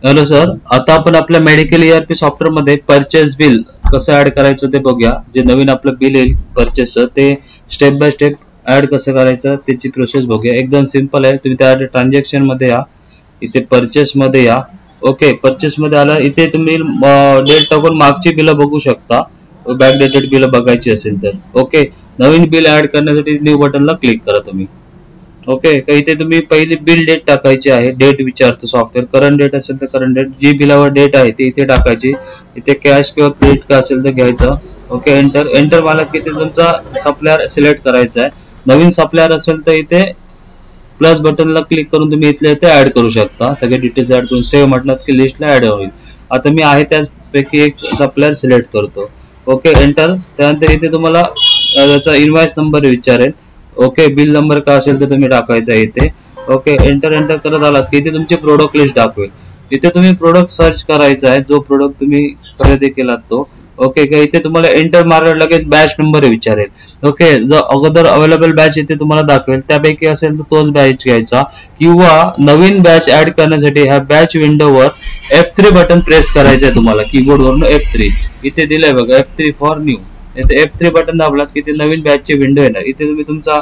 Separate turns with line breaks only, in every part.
Hello sir, आता आपण आपल्या मेडिकल ERP सॉफ्टवेअर मध्ये परचेस बिल कसं ऍड करायचं ते बघूया. जे नवीन आपलं बिल येईल परचेसचं ते स्टेप बाय स्टेप ऍड कसं करायचं त्याची प्रोसेस बघूया. एकदम सिंपल आहे. तुम्ही त्या ट्रान्झॅक्शन मध्ये या, इथे परचेस मध्ये या. ओके, परचेस मध्ये आला इथे तुम्ही डेट टाकून मागची बिलं बघू शकता. बॅक डेटेड बिलं बघायची असेल तर. ओके, नवीन बिल ऍड करण्यासाठी न्यू बटनला क्लिक करा तुम्ही. ओके, तर इथे तुम्ही पहिली बिल डेट टाकायची आहे. डेट विचारतो सॉफ्टवेअर. करंट डेट असेल तर करंट डेट, जी बिलावर डेट आहे ती इथे टाकायची. इथे कॅश किंवा क्रेडिट का असेल तर घ्यायचं. Okay, enter. एंटर मारला की इथे तुमचा सप्लायर सिलेक्ट करायचा आहे. नवीन सप्लायर असेल तर इथे प्लस बटनला क्लिक करून तुम्ही इथले इथे ऍड करू शकता. सगळे डिटेल्स ऍड करून सेव्ह म्हटलं की लिस्टला ऍड होईल. आता मी आहे त्यापैकी एक सप्लायर सिलेक्ट करतो. Okay, enter. त्यानंतर इथे तुम्हाला त्याचा इनवॉइस नंबर विचारेल. ओके, बिल नंबर का असेल तर तुम्ही टाकायचा इथे. Okay, enter. एंटर करत आलात की इथे तुमची प्रोडक्ट लिस्ट दाखवेल. इथे तुम्ही प्रोडक्ट सर्च करायचा आहे, जो प्रोडक्ट तुम्ही खरेदी केलात तो. ओके, का इथे तुम्हाला एंटर मारल्यावर लगेच बॅच नंबर विचारेल. ओके, जर अगोदर अवेलेबल बॅच इथे तुम्हाला दाखवेल, त्यापैकी असेल तर तोच बॅच घ्यायचा. किंवा नवीन बॅच ऍड करण्यासाठी ह्या बॅच विंडोवर F3 बटन प्रेस करायचं आहे तुम्हाला. कीबोर्ड वरून F3 इथे दिलंय बघा, F3 फॉर न्यू. इथे F3 बटन दाबलात की ते नवीन बॅचची विंडो येणार. इथे तुम्ही तुमचा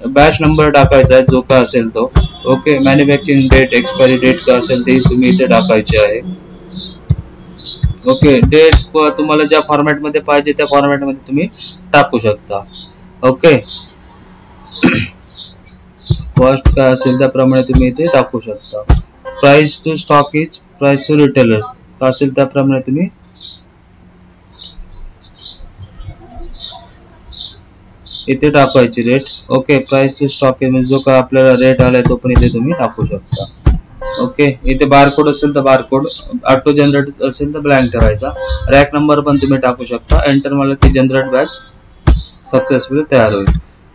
बॅच नंबर टाकायचा आहे, जो काय असेल तो. Okay, manufacturing date, expiry date काय असेल ते तुम्ही इथे टाकायचे आहे. ओके, डेट तुम्हाला ज्या फॉर्मॅट मध्ये पाहिजे त्या फॉर्मॅट मध्ये तुम्ही टाकू शकता. ओके, कॉस्ट काय असेल त्याप्रमाणे तुम्ही इथे टाकू शकता. Price to stockage, price to retailers काय असेल त्याप्रमाणे तुम्ही इथे टाकायची rate. Okay, price to stockage म्हणजे जो काय आपल्याला रेट आलाय तो पण इथे तुम्ही टाकू शकता. ओके, इथे बारकोड असेल तर बारकोड, ऑटो जनरेट असेल तर ब्लँक ठेवायचा. रॅक नंबर पण तुम्ही टाकू शकता. एंटर मारलं की जनरेट बॅच सक्सेसफुली तयार होईल.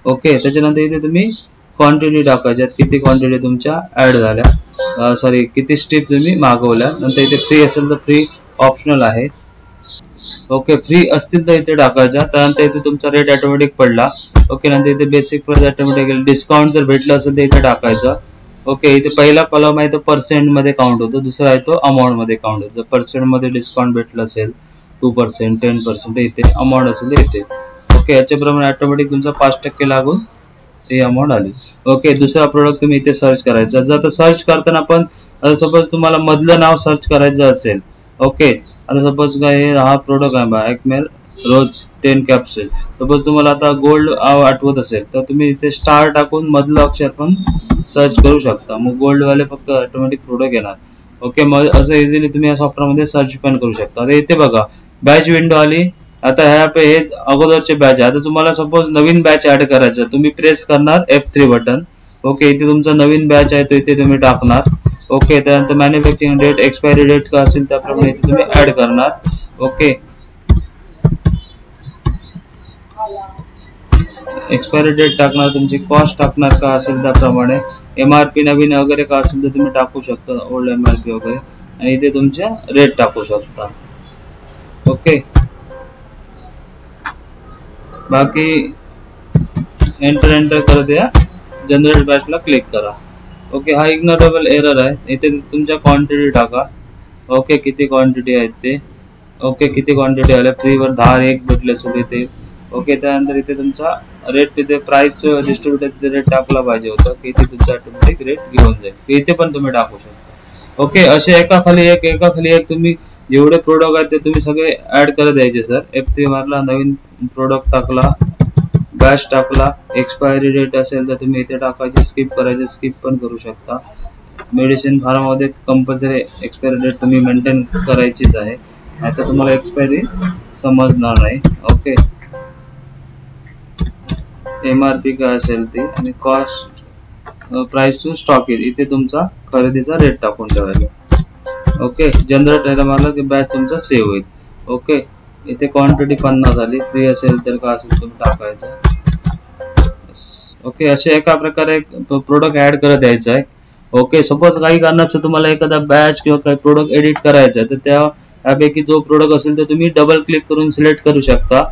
ओके, त्याच्यानंतर इथे तुम्ही क्वांटिटी टाकायच्यात, किती क्वांटिटी तुमच्या ऍड झाल्या, सॉरी किती स्टेप तुम्ही मागवल्या. नंतर इथे फ्री असेल तर फ्री ऑप्शनल आहे. ओके, फ्री असतील तर इथे टाकायचा. त्यानंतर इथे तुमचा रेट ऑटोमॅटिक पडला. ओके, नंतर इथे बेसिक प्राइस ऑटोमॅटिक, डिस्काउंट जर भेटलं असेल तर इथे टाकायचं. ओके, इथे पहिला कॉलम आहे तो पर्सेंट मध्ये काउंट होतो, दुसरा आहे तो अमाऊंट मध्ये काउंट होतो. जर पर्सेंट मध्ये डिस्काउंट भेटलं असेल 2%, 10% इथे, अमाऊंट असेल तर इथे. ओके, याच्याप्रमाणे ऑटोमॅटिक तुमचा 5% लागून ती अमाऊंट आली. ओके, दुसरा प्रोडक्ट तुम्ही इथे सर्च करायचा. जर सर्च करताना आपण सपोज तुम्हाला मधलं नाव सर्च करायचं असेल. ओके, आता सपोज काय हा प्रोडक्ट आहे बा एक्मेल रोज 10 कॅप्सूल. सपोज तुम्हाला आता गोल्ड आठवत असेल तर तुम्ही इथे स्टार टाकून मधलं अक्षर पण सर्च करू शकता. मग गोल्ड वाले फक्त ऑटोमॅटिक प्रोडक्ट येणार. ओके, मग असं इझिली तुम्ही या सॉफ्टवेअर मध्ये सर्च पण करू शकता. आता इथे बघा बॅच विंडो आली. आता ह्या पे हे अगोदरचे बॅच. आता तुम्हाला सपोज नवीन बॅच ऍड करायचं, तुम्ही प्रेस करणार F3 बटन. ओके, इथे तुमचा नवीन बॅच आहे तो इथे तुम्ही टाकणार. ओके, त्यानंतर मॅन्युफॅक्चरिंग डेट, एक्सपायरी डेट का असेल त्याप्रमाणे इथे तुम्ही ऍड करणार. ओके, एक्सपायरी डेट टाकणार, तुमची कॉस्ट टाकणार का असेल त्याप्रमाणे. MRP नवीन वगैरे का असेल तर तुम्ही टाकू शकता, ओल्ड MRP वगैरे. आणि इथे तुमच्या रेट टाकू शकता. ओके, बाकी एंटर करत या, जनरेट बॅचला क्लिक करा. ओके, हा इग्नोरेबल एरर आहे. इथे तुमच्या क्वांटिटी टाका. ओके, किती क्वांटिटी आहेत ते. ओके, किती क्वांटिटी आल्या, फ्रीवर 10 एक भेटले असेल इथे. ओके, त्यानंतर इथे तुमचा रेट, तिथे प्राइस डिस्ट्रीब्युटर रेट टाकला पाहिजे होता की इथे तुमचा ऑटोमॅटिक रेट घेऊन जाईल. इथे पण तुम्ही टाकू शकता. ओके, असे एकाखाली एक तुम्ही जेवढे प्रोडक्ट आहेत ते तुम्ही सगळे ऍड करत यायचे सर. F3 मारला, नवीन प्रोडक्ट टाकला, बॅच टाकला, एक्सपायरी डेट असेल तर तुम्ही इथे टाकायचे, स्किप करायचे, स्किप पण करू शकता. मेडिसिन फार्मामध्ये कंपल्सरी एक्सपायरी डेट तुम्ही मेंटेन करायचीच आहे, आता तुम्हाला एक्सपायरी समजणार नाही. ओके, MRP काय असेल ते आणि कॉस्ट, प्राइस टू स्टॉकेज इथे तुमचा खरेदीचा रेट टाकून ठेवायचा. ओके, जनरेट राहिला मला की बॅच तुमचा सेव्ह होईल. ओके, इथे क्वांटिटी 50 झाली, फ्री असेल तर काय असेल तुम्ही टाकायचं. ओके, असे एका प्रकारे प्रोडक्ट ऍड करत यायचं आहे. ओके, सपोज काही कारणाचं तुम्हाला एखादा बॅच किंवा काही प्रोडक्ट एडिट करायचा आहे तर त्यापैकी जो प्रोडक्ट असेल तर तुम्ही डबल क्लिक करून सिलेक्ट करू शकता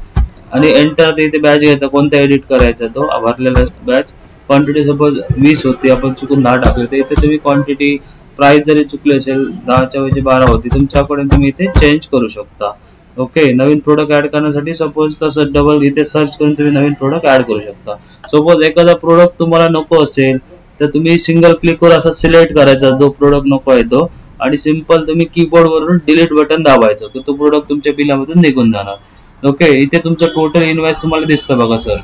आणि एंटर इथे बॅच घ्यायचा, कोणता एडिट करायचा तो भरलेला बॅच. क्वांटिटी सपोज 20 होती, आपण चुकून 10 टाकली तर इथे तुम्ही क्वांटिटी प्राइस जरी चुकली असेल 10च्या ऐवजी 12 होती तुमच्याकडे तुम्ही इथे चेंज करू शकता. ओके, नवीन प्रोडक्ट ऍड करण्यासाठी सपोज तसं डबल इथे सर्च करून तुम्ही नवीन प्रोडक्ट ऍड करू शकता. सपोज एखादा प्रोडक्ट तुम्हाला नको असेल तर तुम्ही सिंगल क्लिकवर असा सिलेक्ट करायचा जो प्रोडक्ट नको आहे तो, आणि सिंपल तुम्ही कीबोर्ड वरून डिलीट बटन दाबायचं तर तो प्रोडक्ट तुमच्या बिलामधून निघून जाणार. ओके, इथे तुमचं टोटल इनवॉइस तुम्हाला दिसतं बघा सर.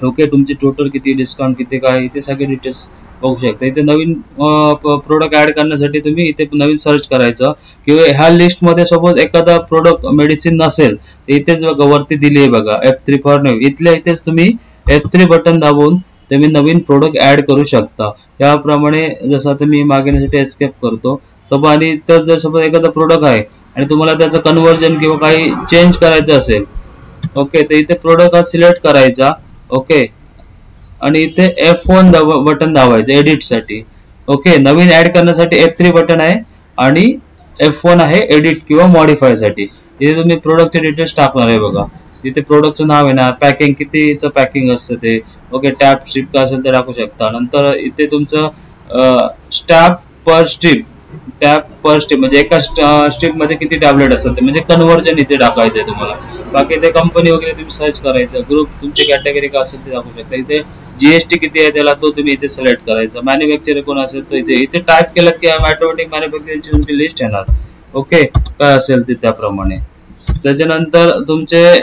ओके, तुमची टोटल किती, डिस्काउंट किती, काय, इथे सगळे डिटेल्स बघू शकता. इथे नवीन प्रोडक्ट ऍड करण्यासाठी तुम्ही इथे नवीन सर्च करायचं, किंवा ह्या लिस्ट मध्ये सपोज एखादा प्रोडक्ट मेडिसिन नसेल तर इथेच बघा वरती दिली आहे बघा F3 फॉर न्यू, इथल्या इथेच तुम्ही F3 बटन दाबून तुम्ही नवीन प्रोडक्ट ऍड करू शकता. त्याप्रमाणे जसं आता मी मागण्यासाठी एस्केप करतो सपोज, आणि तर जर सपोज एखादा प्रोडक्ट आहे आणि तुम्हाला त्याचं कन्व्हर्जन किंवा काही चेंज करायचं असेल, ओके, तर इथे प्रोडक्ट हा सिलेक्ट करायचा. ओके, आणि इथे F1 बटन दाबायचं एडिट साठी. ओके, नवीन ऍड करण्यासाठी F3 बटन आहे आणि F1 आहे एडिट किंवा मॉडिफाय साठी. इथे तुम्ही प्रोडक्टचे डिटेल्स टाकणार आहे बघा. इथे प्रोडक्टचं नाव येणार, पॅकिंग कितीचं पॅकिंग असतं ते. ओके, टॅप स्ट्रिप काय असेल ते टाकू शकता. नंतर इथे तुमचं स्टॅप पर स्ट्रिप, टॅप पर स्ट्रिप म्हणजे एका स्ट्रिप मध्ये किती टॅबलेट असतात ते, म्हणजे कन्व्हर्जन इथे टाकायचं आहे तुम्हाला. बाकी ते कंपनी वगैरे तुम्ही सर्च करायचं, ग्रुप तुमची कॅटेगरी काय असेल ते दाखवू शकता. इथे जीएसटी किती आहे त्याला तो तुम्ही इथे सिलेक्ट करायचा. मॅन्युफॅक्चरर कोण असेल तर इथे टाईप केलं की ऑटोमॅटिक मॅन्युफॅक्चरची तुमची लिस्ट येणार. ओके, काय असेल ते त्याप्रमाणे. त्याच्यानंतर तुमचे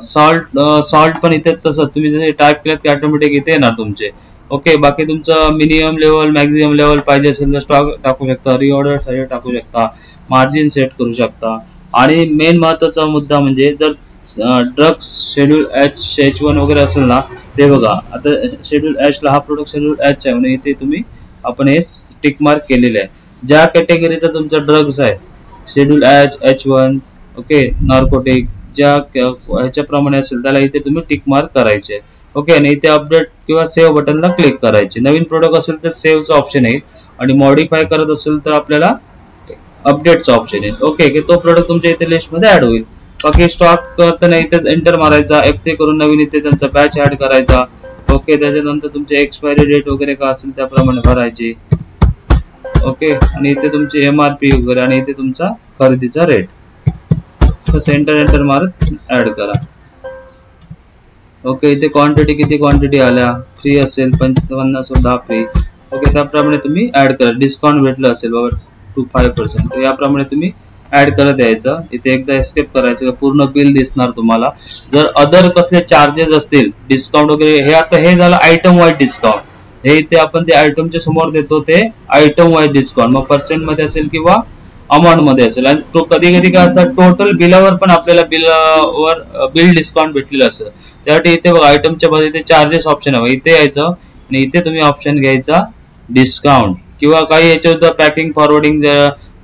सॉल्ट पण इथे तसं तुम्ही जसे टाईप केलं की ऑटोमॅटिक इथे येणार तुमचे. ओके, बाकी तुमचं मिनिमम लेवल मॅक्झिमम लेवल पाहिजे असेल तर स्टॉक टाकू शकता, रिऑर्डर साठी टाकू शकता, मार्जिन सेट करू शकता. आणि मेन महत्वाचा मुद्दा म्हणजे जर ड्रग्स शेड्यूल H1 वगैरे असेल ना, ते बघा आता शेड्यूल H ला हा प्रोडक्ट शेड्यूल H आहे म्हणून इथे तुम्ही आपण हे टिक मार्क केलेले आहे. ज्या कॅटेगरीचा तुमचा ड्रग्स आहे शेड्यूल H1, ओके, नार्कोटिक ज्या ह्याच्याप्रमाणे असेल त्याला इथे तुम्ही टिक मार्क करायचे. ओके, आणि इथे अपडेट किंवा सेव्ह बटनला क्लिक करायचे. नवीन प्रोडक्ट असेल तर सेव्हचा ऑप्शन येईल, आणि मॉडिफाय करत असेल तर आपल्याला अपडेटचा ऑप्शन येईल. ओके, की तो प्रोडक्ट तुमच्या इथे लिस्ट मध्ये ऍड होईल. बाकी स्टॉक करताना इथे एंटर मारायचा, F3 करून नवीन इथे त्यांचा बॅच ऍड करायचा. ओके, त्याच्यानंतर तुमचे एक्सपायरी डेट वगैरे काय असेल त्याप्रमाणे भरायची. ओके, आणि इथे तुमची MRP वगैरे, आणि इथे तुमचा खरेदीचा रेट एंटर मारत ऍड करा. ओके, इथे क्वांटिटी किती क्वांटिटी आल्या, फ्री असेल 50 10 फ्री. ओके, त्याप्रमाणे तुम्ही ऍड करा. डिस्काउंट भेटलं असेल बाबा 5% तर याप्रमाणे तुम्ही ऍड करत यायचं. इथे एकदा एस्केप करायचं, पूर्ण बिल दिसणार तुम्हाला. जर अदर कसले चार्जेस असतील डिस्काउंट वगैरे, हे आता हे झालं आयटम वाईज डिस्काउंट. हे इथे आपण ते आयटमच्या समोर देतो ते आयटम वाईज डिस्काउंट, मग पर्सेंट मध्ये असेल किंवा अमाऊंट मध्ये असेल. आणि तो कधी कधी काय असतात टोटल बिलावर पण आपल्याला बिल डिस्काउंट भेटलेलं असतं. त्यासाठी इथे बघा आयटमच्या बाजूला इथे चार्जेस ऑप्शन आहे, इथे यायचं आणि इथे तुम्ही ऑप्शन घ्यायचा डिस्काउंट, किंवा काही याच्यावर पॅकिंग फॉरवर्डिंग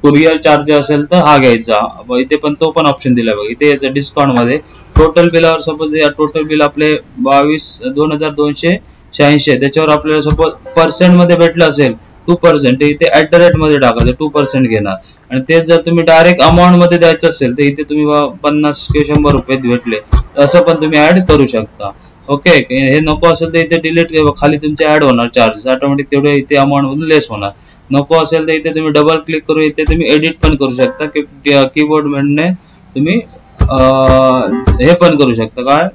कुरिअर चार्ज असेल तर हा घ्यायचा. इथे पण तो पण ऑप्शन दिला बघा. इथे यायचं डिस्काउंट मध्ये टोटल बिलावर सपोज टोटल बिल आपले 22,286 आहे, त्याच्यावर आपल्याला सपोज पर्सेंट मध्ये भेटलं असेल 2%, इथे @ मध्ये टाकायचं 2% घेणार. आणि तेच जर तुम्ही डायरेक्ट अमाऊंट मध्ये द्यायचं असेल तर इथे तुम्ही 50 किंवा 100 रुपये भेटले असं पण तुम्ही ऍड करू शकता. ओके, हे नको असेल तर इथे डिलीट खाली तुमचे ऍड होणार चार्जेस ऑटोमॅटिक, तेवढे इथे अमाऊंट मधून लेस होणार. नको असेल तर इथे तुम्ही डबल क्लिक करून इथे तुम्ही एडिट पण करू शकता, कीबोर्ड म्हणणे तुम्ही हे पण करू शकता, काय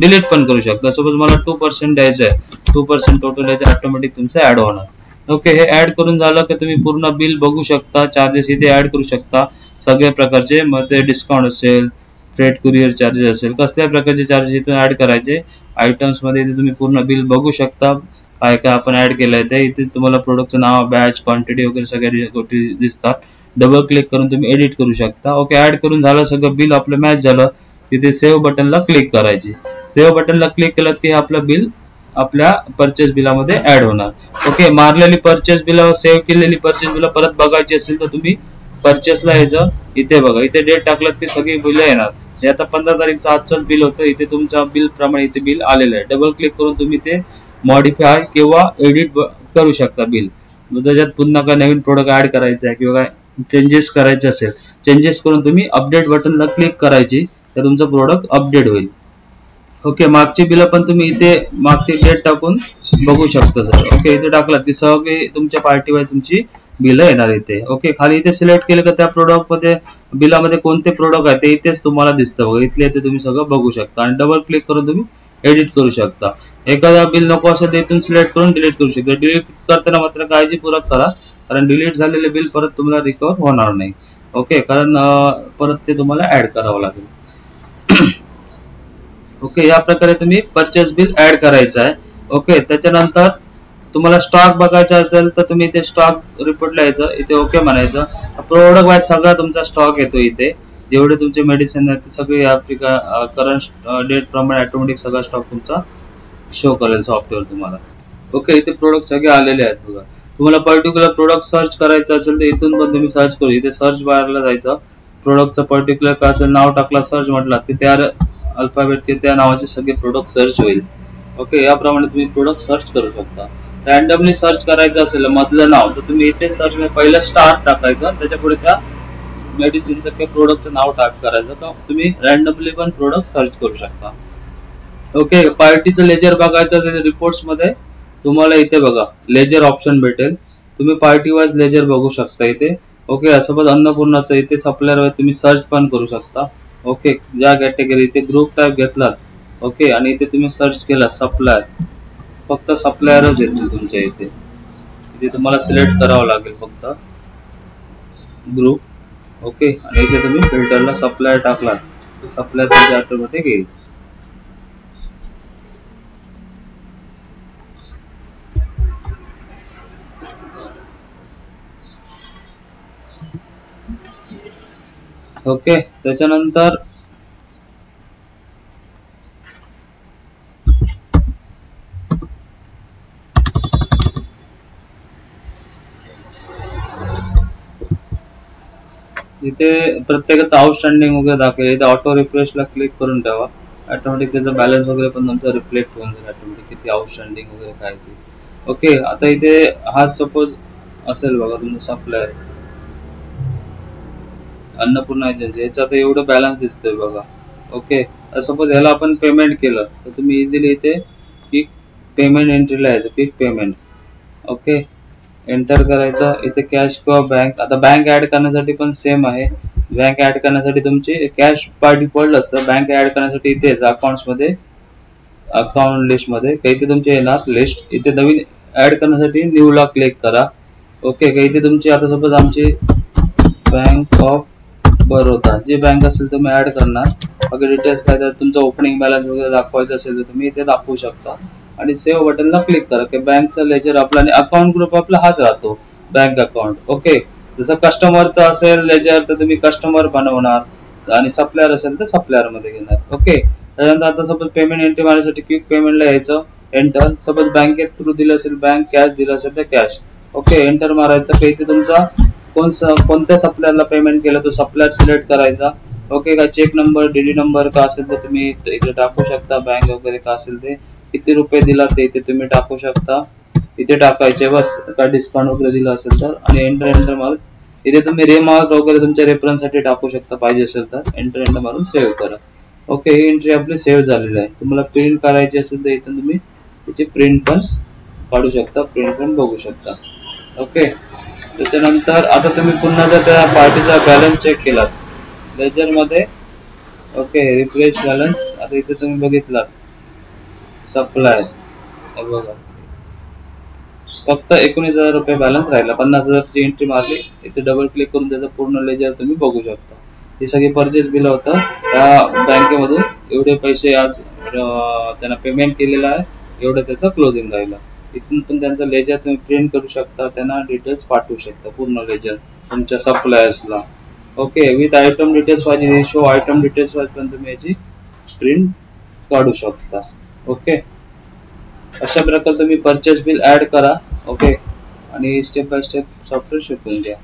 डिलीट पण करू शकता. सपोज मला 2% द्यायचं आहे, 2% टोटल याचे ऑटोमॅटिक तुमचं ऍड होणार. ओके, हे ऍड करून झालं की तुम्ही पूर्ण बिल बघू शकता. चार्जेस इथे ऍड करू शकता सगळ्या प्रकारचे, मग ते डिस्काउंट असेल, फ्रेट कुरिअर चार्जेस असेल, कसल्या प्रकारचे चार्जेस इथून ऍड करायचे. आयटम्स मध्ये इथे तुम्ही पूर्ण बिल बघू शकता काय काय आपण ऍड केलंय ते. इथे तुम्हाला प्रोडक्टचं नाव, बॅच, क्वांटिटी वगैरे सगळ्या गोष्टी दिसतात. डबल क्लिक करून तुम्ही एडिट करू शकता. ओके, ऍड करून झालं सगळं बिल आपलं मॅच झालं, तिथे सेव्ह बटनला क्लिक करायची. सेव्ह बटनला क्लिक केलं की आपलं बिल आपल्या परचेस बिलामध्ये ऍड होणार. ओके, मारलेली परचेस बिल, सेव्ह केलेली परचेस बिल परत बघायची असेल तर तुम्ही परचेसला यायचं. इथे बघा, इथे डेट टाकलं की सगळी बिल येणार. हे आता 15 तारीखचं आजचं बिल होतं, इथे तुमच्या बिल प्रमाणे इथे बिल आलेलं आहे. डबल क्लिक करून तुम्ही ते मॉडिफाय किंवा एडिट करू शकता बिल. त्याच्यात पुन्हा काय नवीन प्रोडक्ट ऍड करायचा आहे किंवा काय चेंजेस करायचे असेल, चेंजेस करून तुम्ही अपडेट बटनला क्लिक करायची तर तुमचं प्रोडक्ट अपडेट होईल. ओके, मागची बिलं पण तुम्ही इथे मागची डेट टाकून बघू शकता सर. ओके, इथे टाकलात की सगळी तुमच्या पार्टी वाईज तुमची बिलं येणार इथे. ओके, खाली इथे सिलेक्ट केलं का त्या प्रोडक्ट मध्ये बिलामध्ये कोणते प्रोडक्ट आहे ते इथेच तुम्हाला दिसतं बघा. इथले इथे तुम्ही सगळं बघू शकता आणि डबल क्लिक करून तुम्ही एडिट करू शकता. एखादा बिल नको असेल तर इथून सिलेक्ट करून डिलीट करू शकता. डिलीट करताना मात्र काळजीपूर्वक करा, कारण डिलीट झालेले बिल परत तुम्हाला रिकवर होणार नाही. ओके, कारण परत ते तुम्हाला ऍड करावं लागेल. ओके, या प्रकारे तुम्ही परचेस बिल ऍड करायचं आहे. ओके, त्याच्यानंतर तुम्हाला स्टॉक बघायचा असेल तर तुम्ही इथे स्टॉक रिपोर्ट लिहायचं, इथे ओके म्हणायचं. प्रोडक्ट वाईज सगळा तुमचा स्टॉक येतो इथे. जेवढे तुमचे मेडिसिन आहेत ते सगळे करंट डेट प्रमाणे ऑटोमॅटिक सगळा स्टॉक तुमचा शो करेल सॉफ्टवेअर तुम्हाला. ओके, इथे प्रोडक्ट सगळे आलेले आहेत बघा. तुम्हाला पर्टिक्युलर प्रोडक्ट सर्च करायचं असेल तर इथून पण तुम्ही सर्च करू. इथे सर्च बारला जायचं, प्रोडक्टचं पर्टिक्युलर काय असेल नाव टाकला, सर्च म्हटलं की त्या अल्फाबेट की त्या नावाचे सगळे प्रोडक्ट सर्च होईल. ओके, याप्रमाणे तुम्ही प्रोडक्ट सर्च करू शकता. रॅन्डमली सर्च करायचं असेल मधलं नाव तर तुम्ही इथे सर्च पहिलं स्टार्ट टाकायचं, त्याच्या पुढे त्या मेडिसिनचं किंवा प्रोडक्टचं नाव टाक करायचं, तर तुम्ही रॅन्डमली पण प्रोडक्ट सर्च करू शकता. ओके, पार्टीचं लेजर बघायचं असेल रिपोर्ट्स मध्ये तुम्हाला इथे बघा लेजर ऑप्शन भेटेल. तुम्ही पार्टी वाईज लेजर बघू शकता इथे. ओके, सपोज अन्नपूर्णाचं इथे सप्लायर तुम्ही सर्च पण करू शकता. ओके, ज्या कॅटेगरी इथे ग्रुप टाईप घेतलात. ओके, आणि इथे तुम्ही सर्च केला सप्लायर, फक्त सप्लायरच येतील तुमच्या इथे. इथे तुम्हाला सिलेक्ट करावं लागेल फक्त ग्रुप. ओके, आणि इथे तुम्ही फिल्टरला सप्लायर टाकलात, सप्लायर तुमच्या ऑटोमॅटिक येईल. ओके, त्याच्यानंतर इथे प्रत्येकाचं आउटस्टँडिंग वगैरे दाखवेल. इथे ऑटो रिफ्रेशला क्लिक करून ठेवा, ऑटोमॅटिक त्याचा बॅलन्स वगैरे पण तुमचा रिफ्लेक्ट होऊन जाईल ऑटोमॅटिक किती आउटस्टँडिंग वगैरे काय ते. ओके, आता इथे हा सपोज असेल बघा तुमचा सप्लायर अन्नपूर्णा एजन्सी, याचा आता एवढं बॅलन्स दिसतोय बघा. ओके, सपोज ह्याला आपण पेमेंट केलं तर तुम्ही इझिली इथे क्विक पेमेंट एंट्रीला यायचं, क्विक पेमेंट. ओके, एंटर करायचं. इथे कॅश किंवा बँक, आता बँक ऍड करण्यासाठी पण सेम आहे. बँक ऍड करण्यासाठी तुमची कॅश बाय डिफॉल्ट असतं, बँक ऍड करण्यासाठी इथेच अकाउंट्स मध्ये अकाउंट लिस्ट मध्ये इथे तुमचे येणार लिस्ट. इथे नवीन ऍड करण्यासाठी न्यू ला क्लिक करा. ओके, इथे तुमची आता सपोज आमची बँक ऑफ बरोदा जी बँक असेल तुम्ही ऍड करणार. बाकी डिटेल्स काय तर तुमचा ओपनिंग बॅलन्स वगैरे दाखवायचं असेल तर तुम्ही इथे दाखवू शकता आणि सेव्ह बटनला क्लिक करा की बँकचा लेजर आपला आणि अकाउंट ग्रुप आपला हाच राहतो, बँक अकाउंट. ओके, जसं कस्टमरचा असेल लेजर तर तुम्ही कस्टमर बनवणार आणि सप्लायर असेल तर सप्लायर मध्ये घेणार. ओके, त्यानंतर आता सपोज पेमेंट एंट्री मारण्यासाठी क्विक पेमेंटला यायचं, एंटर. सपोज बँकेत थ्रू दिलं असेल बँक, कॅश दिलं असेल तर कॅश. ओके, एंटर मारायचं. की इथे तुमचा कोणत्या सप्लायरला पेमेंट केलं तो सप्लायर सिलेक्ट करायचा. ओके, का चेक नंबर डीडी नंबर का असेल तर तुम्ही इथे टाकू शकता, बँक वगैरे का असेल ते, किती रुपये दिला ते इथे तुम्ही टाकू शकता, इथे टाकायचे बस. काय डिस्काउंट वगैरे दिला असेल तर, आणि एंटर एंटर मारून इथे तुम्ही रिमार्क वगैरे तुमच्या रेफरन्स साठी टाकू शकता पाहिजे असेल तर. एंटर एंटर मारून सेव्ह करा. ओके, ही एंट्री आपली सेव्ह झालेली आहे. तुम्हाला प्रिंट करायची असेल तर इथून तुम्ही त्याची प्रिंट पण काढू शकता, प्रिंट पण बघू शकता. ओके, त्याच्यानंतर आता तुम्ही पुन्हा जर त्या पार्टीचा बॅलन्स चेक केला लेजर मध्ये. Okay, refresh balance. आता इथे तुम्ही बघितलात सप्लाय बघा फक्त 19,000 रुपये बॅलन्स राहिला. 50,000 ची एंट्री मारली, इथे डबल क्लिक करून त्याचं पूर्ण लेजर तुम्ही बघू शकता. ही सगळी परचेस बिल होतं त्या बँकेमधून, एवढे पैसे आज त्यांना पेमेंट केलेलं आहे, एवढं त्याचं क्लोजिंग राहिलं. इथून पण त्यांचा लेजर तुम्ही प्रिंट करू शकता, त्यांना डिटेल्स पाठवू शकता पूर्ण लेजर तुमच्या सप्लायर्सला. ओके, विथ आयटम डिटेल्स पाहिजे शो आयटम डिटेल्स वाईज पण तुम्ही याची प्रिंट काढू शकता. ओके, अशा प्रकारे तुम्ही परचेस बिल ऍड करा. ओके, आणि स्टेप बाय स्टेप सॉफ्टवेअर शिकून घ्या.